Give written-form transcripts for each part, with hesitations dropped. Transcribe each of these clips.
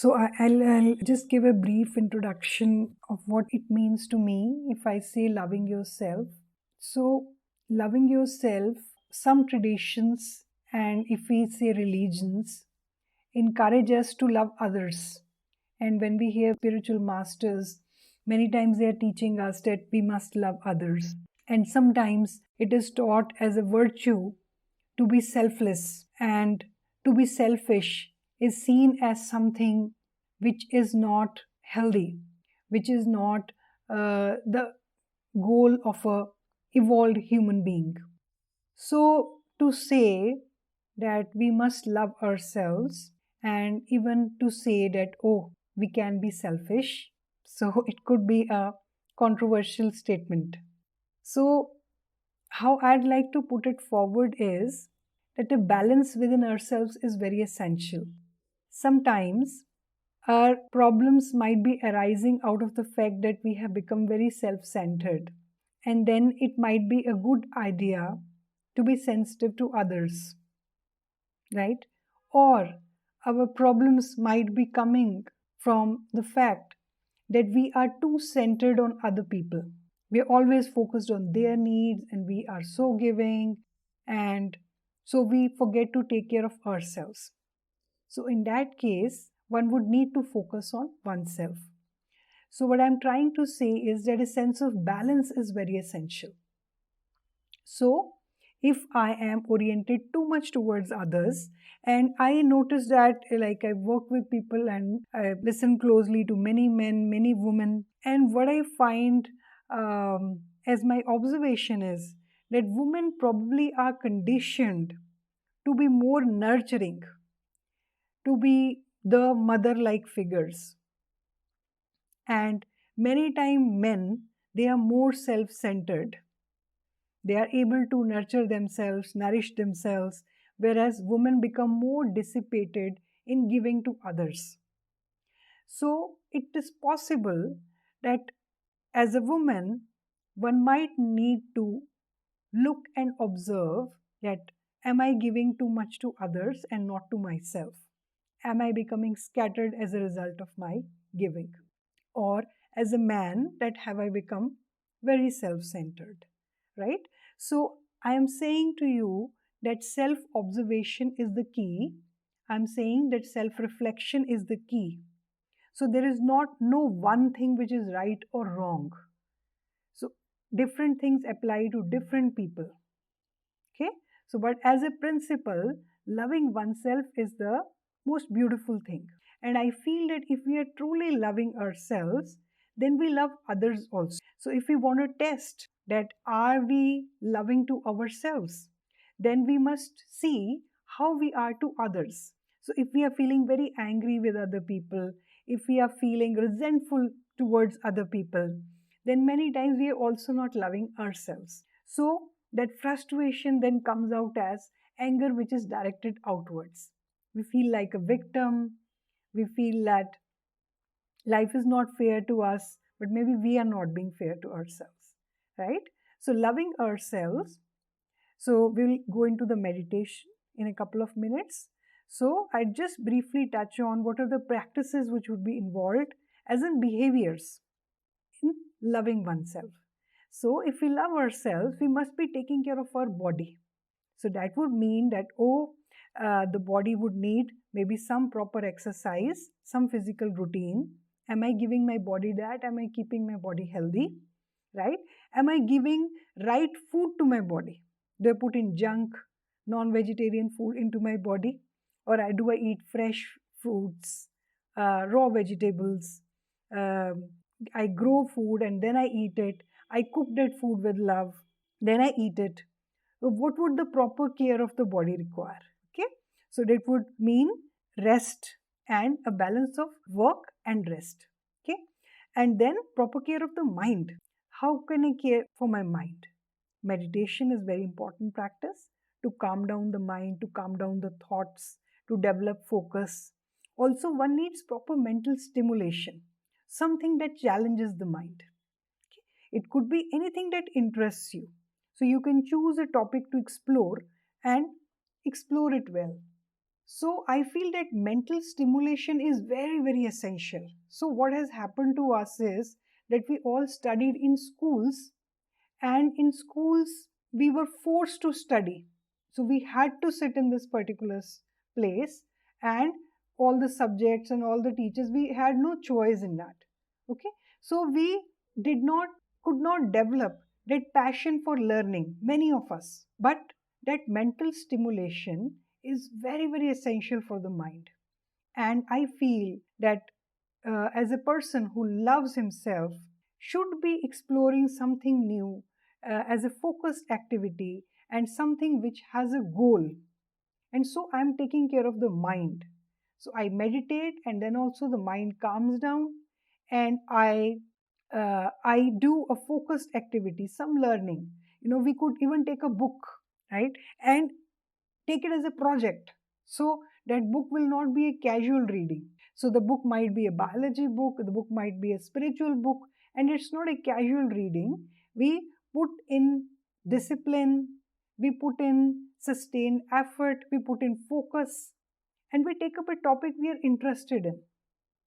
I'll just give a brief introduction of what it means to me if I say loving yourself. So, loving yourself, some traditions and if we say religions encourage us to love others. And when we hear spiritual masters, many times they are teaching us that we must love others. And sometimes it is taught as a virtue to be selfless, and to be selfish is seen as something which is not healthy, which is not the goal of a evolved human being. So to say that we must love ourselves, and even to say that, oh, we can be selfish, so it could be a controversial statement. So how I'd like to put it forward is that a balance within ourselves is very essential. Sometimes our problems might be arising out of the fact that we have become very self centered, and then it might be a good idea to be sensitive to others, right? Or our problems might be coming from the fact that we are too centered on other people. We are always focused on their needs and we are so giving, and so we forget to take care of ourselves. So, in that case, one would need to focus on oneself. So, what I'm trying to say is that a sense of balance is very essential. So, if I am oriented too much towards others, and I notice that, like, I work with people and I listen closely to many men, many women, and what I find as my observation is that women probably are conditioned to be more nurturing, to be the mother like figures. And many times men, they are more self centered. They are able to nurture themselves, nourish themselves, whereas women become more dissipated in giving to others. So it is possible that as a woman, one might need to look and observe that, am I giving too much to others and not to myself? Am I becoming scattered as a result of my giving? Or as a man, that have I become very self centered, right? So I am saying to you that self observation is the key. I'm saying that self reflection is the key. So there is not no one thing which is right or wrong. So different things apply to different people. Okay. So, but as a principle, loving oneself is the most beautiful thing. And I feel that if we are truly loving ourselves, then we love others also. So, if we want to test that are we loving to ourselves, then we must see how we are to others. So, if we are feeling very angry with other people, if we are feeling resentful towards other people, then many times we are also not loving ourselves. So, that frustration then comes out as anger which is directed outwards. We feel like a victim, we feel that life is not fair to us, but maybe we are not being fair to ourselves, right? So, loving ourselves. So, we'll go into the meditation in a couple of minutes. So, I just briefly touch on what are the practices which would be involved as in behaviors in loving oneself. So, if we love ourselves, we must be taking care of our body. So, that would mean that, the body would need maybe some proper exercise, some physical routine. Am I giving my body that? Am I keeping my body healthy? Right? Am I giving right food to my body? Do I put in junk, non vegetarian food into my body? Or do I eat fresh fruits, raw vegetables? I grow food and then I eat it. I cook that food with love, then I eat it. What would the proper care of the body require? Okay, so that would mean rest and a balance of work and rest. Okay, and then proper care of the mind. How can I care for my mind? Meditation is very important practice to calm down the mind, to calm down the thoughts, to develop focus. Also, one needs proper mental stimulation, something that challenges the mind. It could be anything that interests you. So you can choose a topic to explore and explore it well. So I feel that mental stimulation is very, very essential. So what has happened to us is that we all studied in schools, and in schools we were forced to study. So we had to sit in this particular place, and all the subjects and all the teachers, we had no choice in that. Okay, so we did not could not develop that passion for learning, many of us. But that mental stimulation is very, very essential for the mind. And I feel that as a person who loves himself should be exploring something new as a focused activity and something which has a goal. And so I'm taking care of the mind. So I meditate, and then also the mind calms down, and I do a focused activity, some learning. We could even take a book, right, and take it as a project. So that book will not be a casual reading. So the book might be a biology book, the book might be a spiritual book, and it's not a casual reading. We put in discipline, we put in sustained effort, we put in focus, and we take up a topic we are interested in.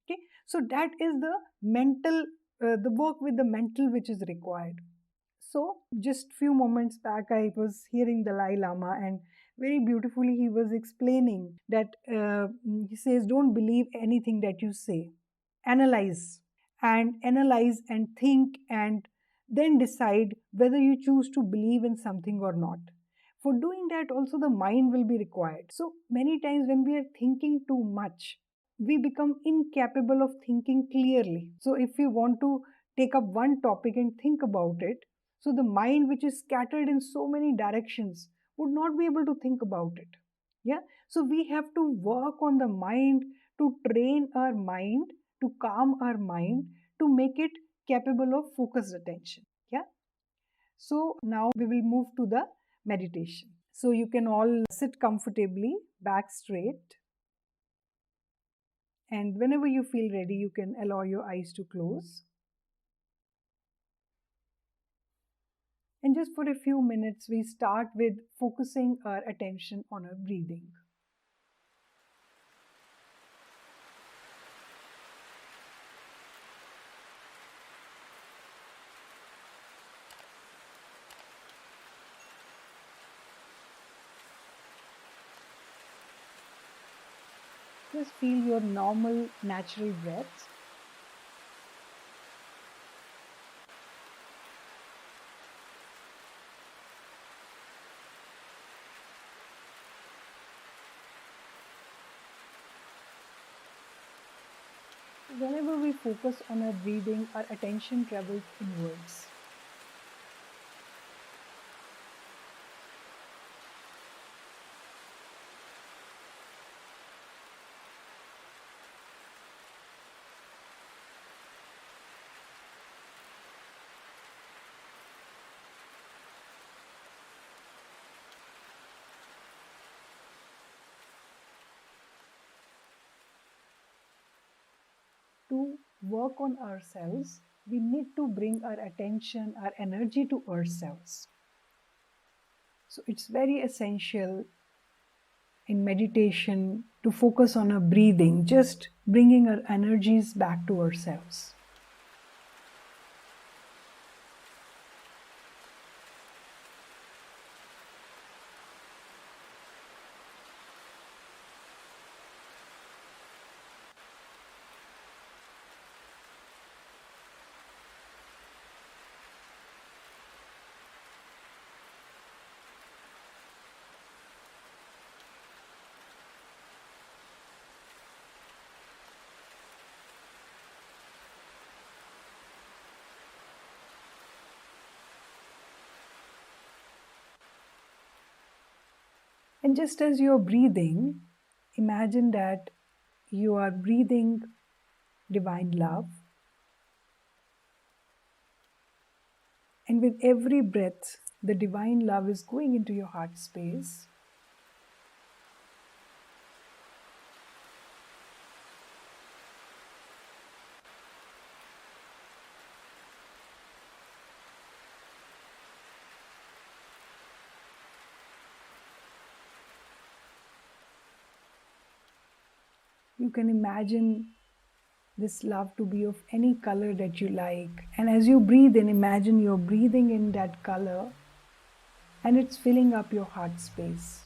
Okay, so that is the mental, the work with the mental which is required. So just few moments back, I was hearing the Dalai Lama, and very beautifully he was explaining that he says, don't believe anything that you say. Analyze and think, and then decide whether you choose to believe in something or not. For doing that, also the mind will be required. So many times when we are thinking too much, we become incapable of thinking clearly. So if we want to take up one topic and think about it, so the mind, which is scattered in so many directions, would not be able to think about it. Yeah. So we have to work on the mind, to train our mind, to calm our mind, to make it capable of focused attention. Yeah. So now we will move to the meditation. So you can all sit comfortably, back straight. And whenever you feel ready, you can allow your eyes to close. And just for a few minutes, we start with focusing our attention on our breathing. Just feel your normal, natural breath. Whenever we focus on our breathing, our attention travels inwards. To work on ourselves, we need to bring our attention, our energy to ourselves. So it's very essential in meditation to focus on our breathing, just bringing our energies back to ourselves. And just as you're breathing, imagine that you are breathing divine love. And with every breath, the divine love is going into your heart space. You can imagine this love to be of any color that you like. And as you breathe in, imagine you're breathing in that color and it's filling up your heart space.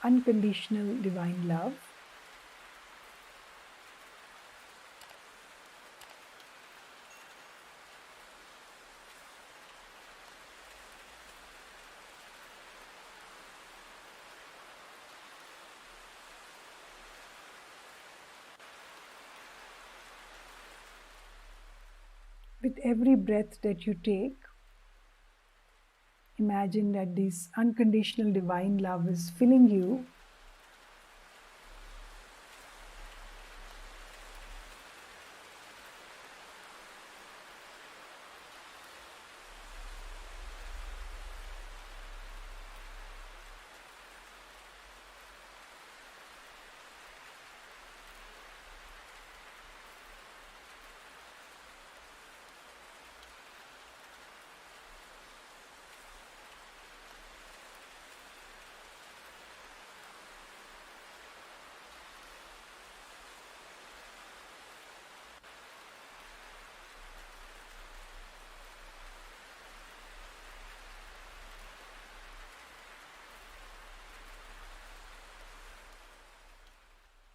Unconditional divine love. With every breath that you take, imagine that this unconditional divine love is filling you.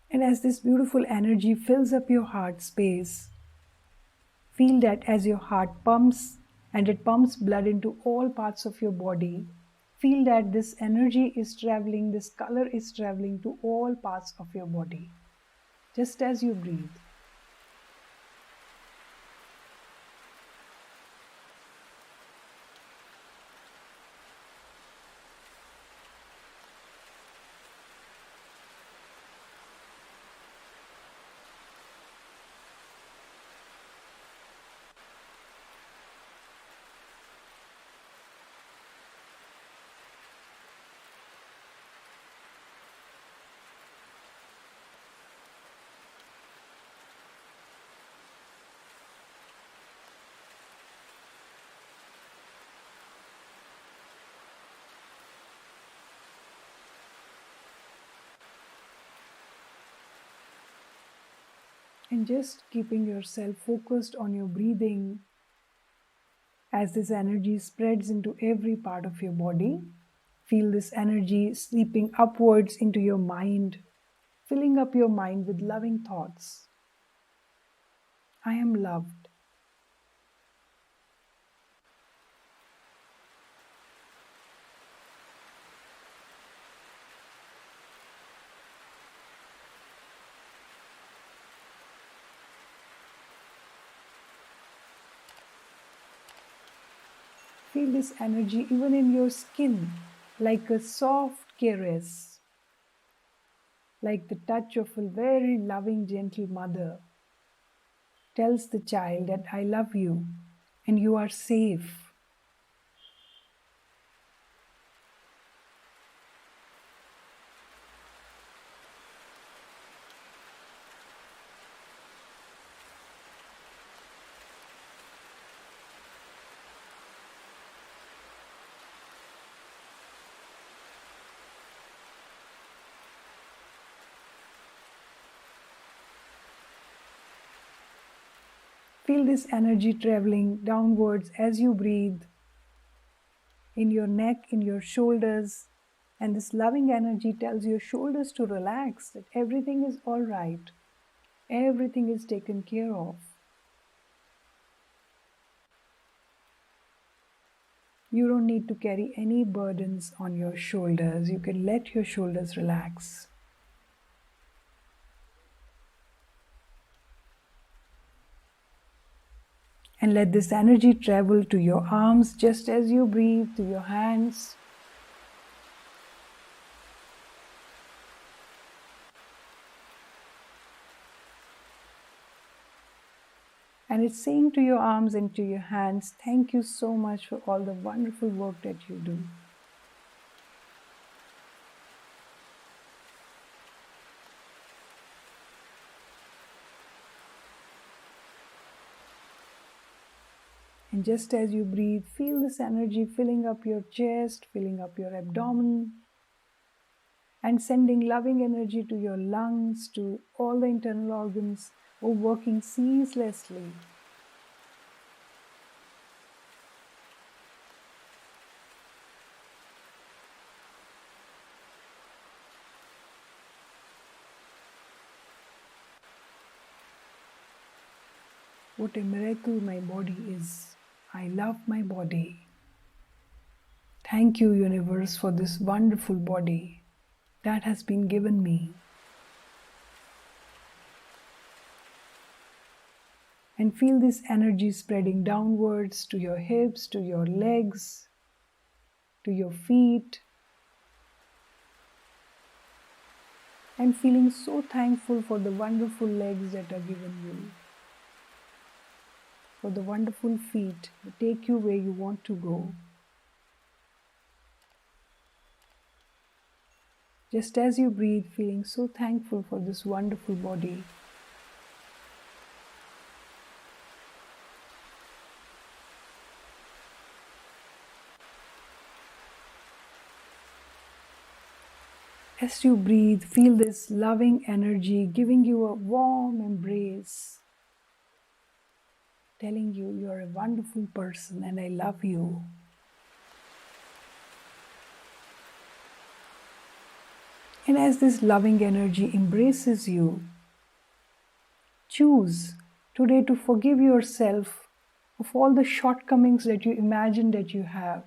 And as this beautiful energy fills up your heart space, feel that as your heart pumps and it pumps blood into all parts of your body, feel that this energy is traveling, this color is traveling to all parts of your body, just as you breathe. And just keeping yourself focused on your breathing as this energy spreads into every part of your body. Feel this energy sweeping upwards into your mind, filling up your mind with loving thoughts. I am loved. Feel this energy even in your skin, like a soft caress, like the touch of a very loving, gentle mother tells the child that I love you and you are safe. Feel this energy traveling downwards as you breathe, in your neck, in your shoulders. And this loving energy tells your shoulders to relax, that everything is all right. Everything is taken care of. You don't need to carry any burdens on your shoulders. You can let your shoulders relax. And let this energy travel to your arms just as you breathe, to your hands. And it's saying to your arms and to your hands, thank you so much for all the wonderful work that you do. And just as you breathe, feel this energy filling up your chest, filling up your abdomen, and sending loving energy to your lungs, to all the internal organs, working ceaselessly. What a miracle my body is. I love my body. Thank you, universe, for this wonderful body that has been given me. And feel this energy spreading downwards to your hips, to your legs, to your feet. And feeling so thankful for the wonderful legs that are given you, for the wonderful feet that take you where you want to go. Just as you breathe, feeling so thankful for this wonderful body. As you breathe, feel this loving energy giving you a warm embrace, telling you you're a wonderful person and I love you. And as this loving energy embraces you, choose today to forgive yourself of all the shortcomings that you imagine that you have,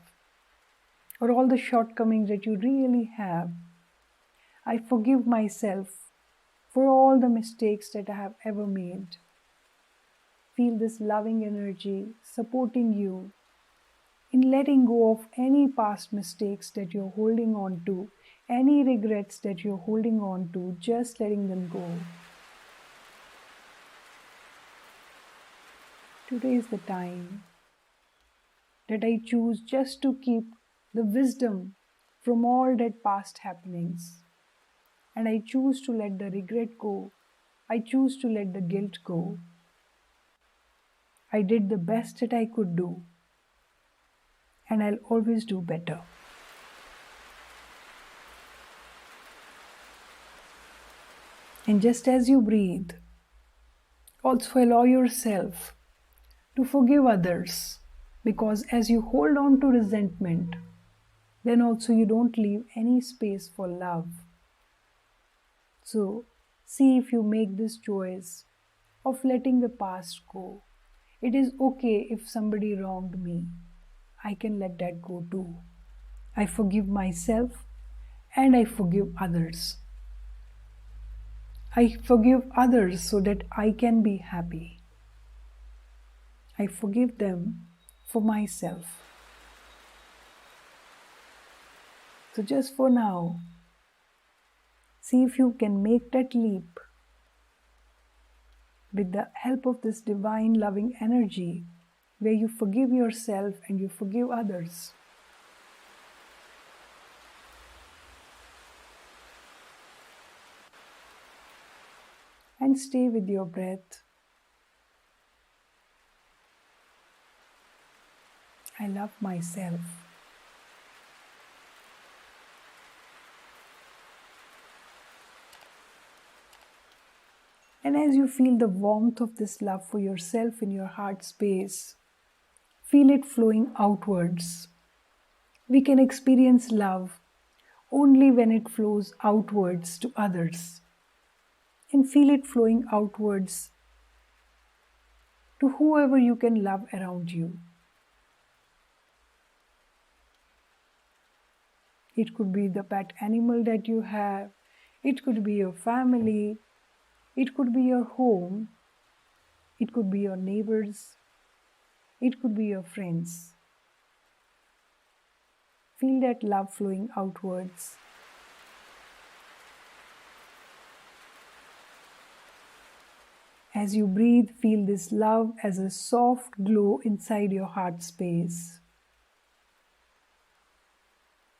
or all the shortcomings that you really have. I forgive myself for all the mistakes that I have ever made. Feel this loving energy supporting you in letting go of any past mistakes that you're holding on to, any regrets that you're holding on to, just letting them go. Today is the time that I choose just to keep the wisdom from all that past happenings. And I choose to let the regret go. I choose to let the guilt go. I did the best that I could do, and I'll always do better. And just as you breathe, also allow yourself to forgive others, because as you hold on to resentment, then also you don't leave any space for love. So see if you make this choice of letting the past go. It is okay if somebody wronged me. I can let that go too. I forgive myself and I forgive others. I forgive others so that I can be happy. I forgive them for myself. So just for now, see if you can make that leap with the help of this divine loving energy where you forgive yourself and you forgive others. And stay with your breath. I love myself. And as you feel the warmth of this love for yourself in your heart space, feel it flowing outwards. We can experience love only when it flows outwards to others. And feel it flowing outwards to whoever you can love around you. It could be the pet animal that you have, it could be your family, it could be your home, it could be your neighbors, it could be your friends. Feel that love flowing outwards. As you breathe, feel this love as a soft glow inside your heart space.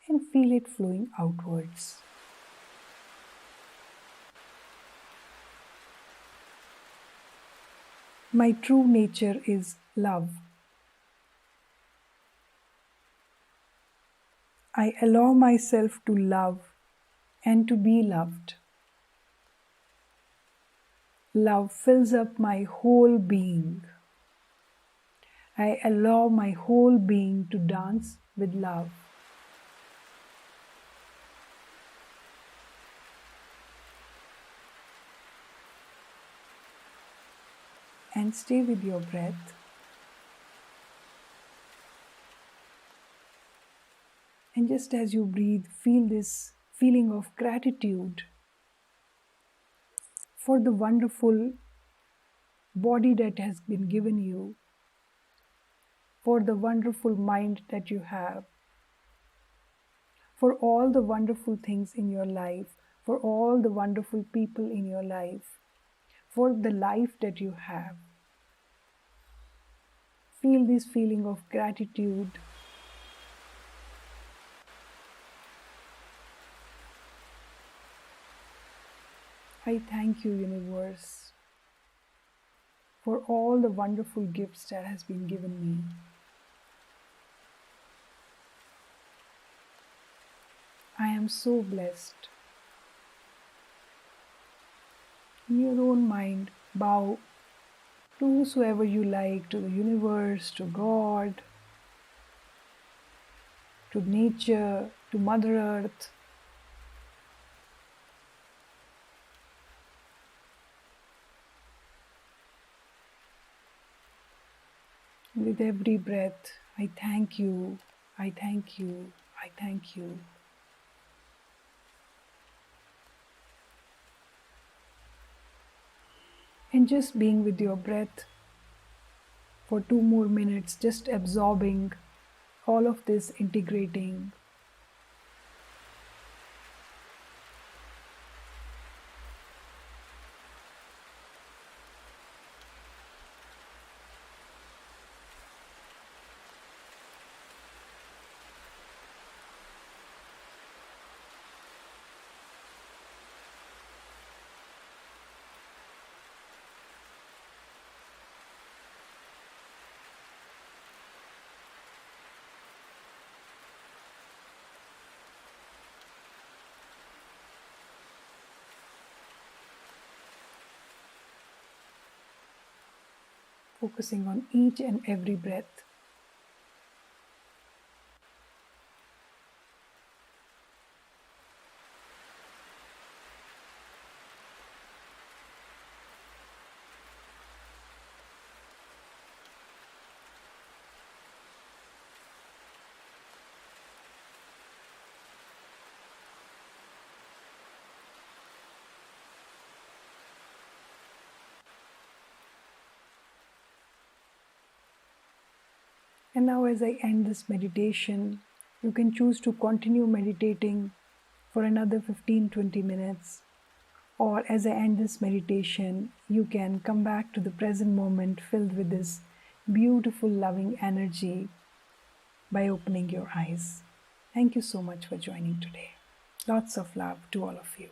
And feel it flowing outwards. My true nature is love. I allow myself to love and to be loved. Love fills up my whole being. I allow my whole being to dance with love. And stay with your breath. And just as you breathe, feel this feeling of gratitude for the wonderful body that has been given you, for the wonderful mind that you have, for all the wonderful things in your life, for all the wonderful people in your life, for the life that you have. Feel this feeling of gratitude. I thank you, universe, for all the wonderful gifts that has been given me. I am so blessed. In your own mind, bow to whosoever you like, to the universe, to God, to nature, to Mother Earth. With every breath, I thank you, I thank you, I thank you. And just being with your breath for 2 more minutes, just absorbing all of this, integrating. Focusing on each and every breath. And now, as I end this meditation, you can choose to continue meditating for another 15-20 minutes. Or as I end this meditation, you can come back to the present moment filled with this beautiful, loving energy by opening your eyes. Thank you so much for joining today. Lots of love to all of you.